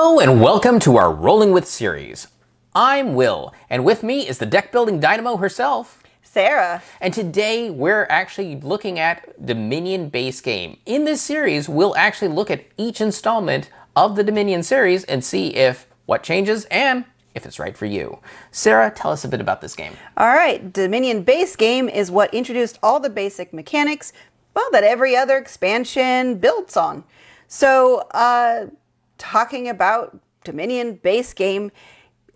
Hello and welcome to our Rolling With series. I'm Will, and with me is the deck building dynamo herself, Sarah. And today we're actually looking at Dominion base game. In this series, we'll actually look at each installment of the Dominion series and see if what changes and if it's right for you. Sarah, tell us a bit about this game. All right, Dominion base game is what introduced all the basic mechanics, well, that every other expansion builds on. So, talking about Dominion base game,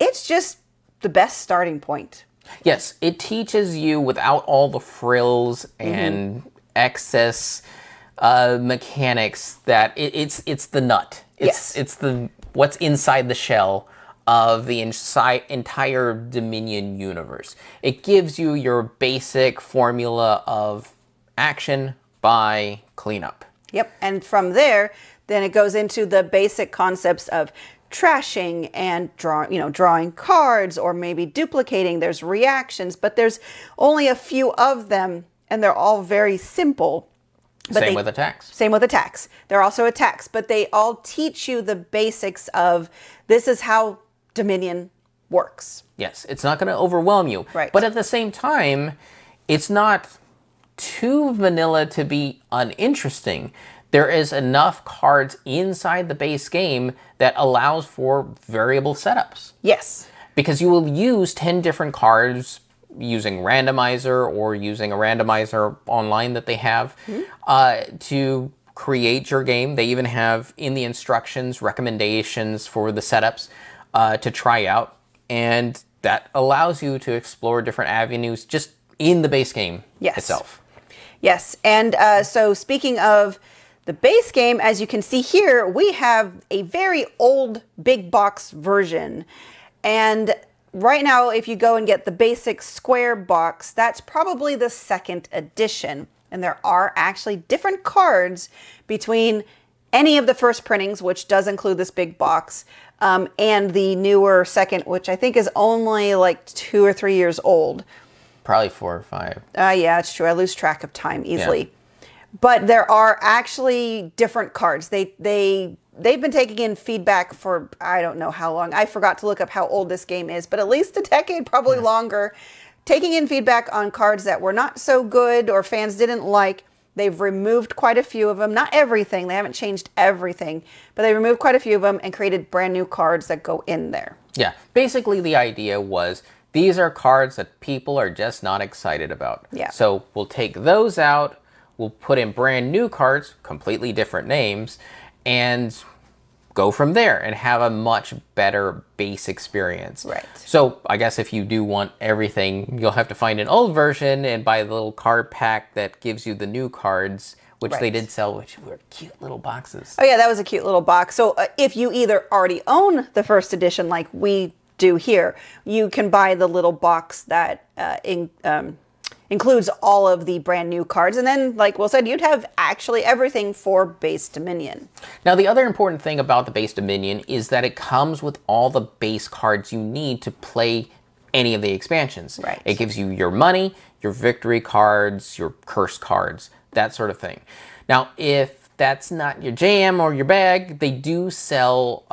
it's just the best starting point. Yes, it teaches you without all the frills and excess mechanics that it's the nut. It's the what's inside the shell of the entire Dominion universe. It gives you your basic formula of action, buy, cleanup. Yep, and from there, then it goes into the basic concepts of trashing and drawing cards or maybe duplicating. There's reactions, but there's only a few of them and they're all very simple. But Same with attacks. Same with attacks. They're also attacks, but they all teach you the basics of this is how Dominion works. Yes, it's not going to overwhelm you. Right. But at the same time, it's not too vanilla to be uninteresting. There is enough cards inside the base game that allows for variable setups. Yes. Because you will use 10 different cards using randomizer or using a randomizer online that they have to create your game. They even have in the instructions recommendations for the setups to try out. And that allows you to explore different avenues just in the base game itself. Yes. And so speaking of the base game, as you can see here, we have a very old big box version. And right now, if you go and get the basic square box, that's probably the second edition. And there are actually different cards between any of the first printings, which does include this big box, and the newer second, which I think is only like 2 or 3 years old. Probably 4 or 5. Yeah, it's true. I lose track of time easily. Yeah. But there are actually different cards. They've been taking in feedback for I don't know how long. I forgot to look up how old this game is, but at least a decade, probably longer. Taking in feedback on cards that were not so good or fans didn't like. They've removed quite a few of them. Not everything. They haven't changed everything. But they removed quite a few of them and created brand new cards that go in there. Yeah. Basically, the idea was these are cards that people are just not excited about. Yeah. So we'll take those out. We'll put in brand new cards, completely different names, and go from there and have a much better base experience. Right. So I guess if you do want everything, you'll have to find an old version and buy the little card pack that gives you the new cards, which they did sell, which were cute little boxes. Oh yeah, that was a cute little box. So if you either already own the first edition like we do here, you can buy the little box that includes all of the brand new cards. And then, like Will said, you'd have actually everything for base Dominion. Now, the other important thing about the base Dominion is that it comes with all the base cards you need to play any of the expansions. Right. It gives you your money, your victory cards, your curse cards, that sort of thing. Now, if that's not your jam or your bag, they do sell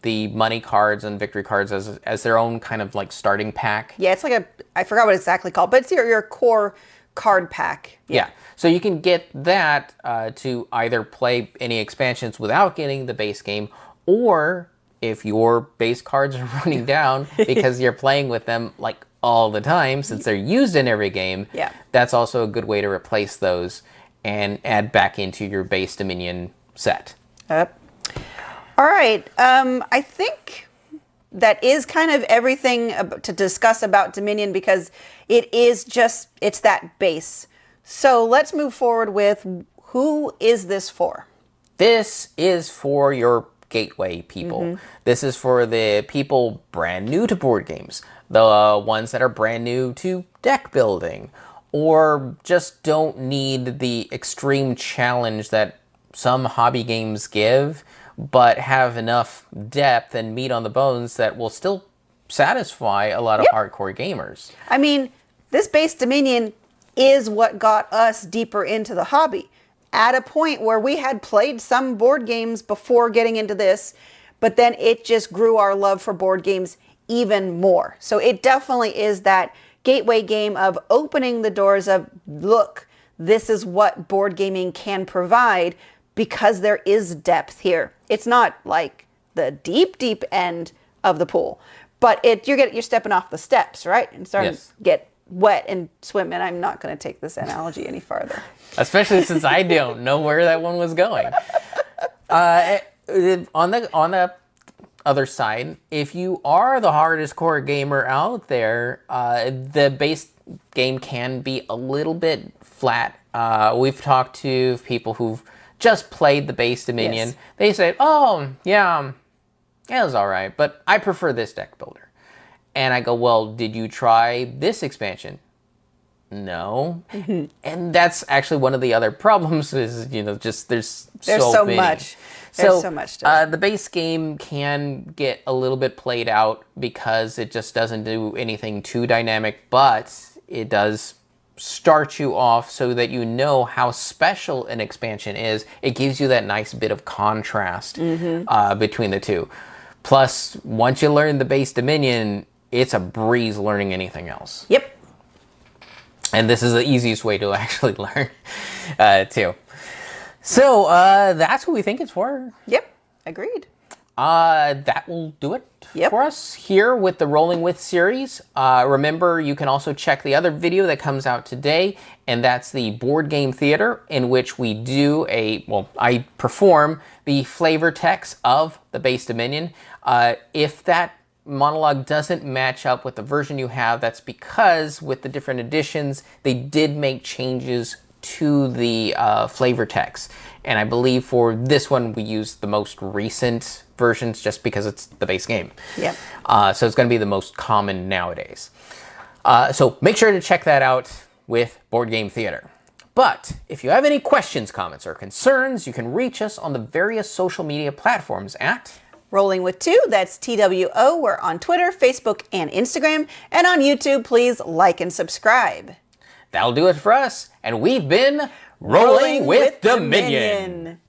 the money cards and victory cards as their own kind of like starting pack. Yeah, it's like I forgot what it's exactly called, but it's your core card pack. Yeah. So you can get that to either play any expansions without getting the base game, or if your base cards are running down because you're playing with them like all the time since they're used in every game, that's also a good way to replace those and add back into your base Dominion set. Yep. All right. I think that is kind of everything to discuss about Dominion because it's that base. So let's move forward with who is this for? This is for your gateway people. This is for the people brand new to board games, the ones that are brand new to deck building, or just don't need the extreme challenge that some hobby games give, but have enough depth and meat on the bones that will still satisfy a lot of hardcore gamers. I mean, this base Dominion is what got us deeper into the hobby. At a point where we had played some board games before getting into this, but then it just grew our love for board games even more. So it definitely is that gateway game of opening the doors of, look, this is what board gaming can provide, because there is depth here. It's not like the deep, deep end of the pool, but you're stepping off the steps, right? And starting to get wet and swim. And I'm not going to take this analogy any farther. Especially since I don't know where that one was going. On the other side, if you are the hardest core gamer out there, the base game can be a little bit flat. We've talked to people who've just played the base Dominion. Yes. They say, oh, yeah, it was all right, but I prefer this deck builder. And I go, well, did you try this expansion? No. And that's actually one of the other problems is, just there's so many. Much. There's so much stuff. The base game can get a little bit played out because it just doesn't do anything too dynamic, but it does start you off so that you know how special an expansion is. It gives you that nice bit of contrast between the two. Plus, once you learn the base Dominion, it's a breeze learning anything else. Yep. And this is the easiest way to actually learn, too. So, that's what we think it's for. Yep. Agreed. That will do it for us here with the Rolling With series. Remember, you can also check the other video that comes out today, and that's the Board Game Theater, in which we do I perform the flavor text of the base Dominion. If that monologue doesn't match up with the version you have, that's because with the different editions, they did make changes to the flavor text. And I believe for this one, we used the most recent versions just because it's the base game. Yep. So it's going to be the most common nowadays. So make sure to check that out with Board Game Theater. But if you have any questions, comments, or concerns, you can reach us on the various social media platforms at Rolling With Two, that's TWO. We're on Twitter, Facebook, and Instagram. And on YouTube, please like and subscribe. That'll do it for us. And we've been Rolling with Dominion.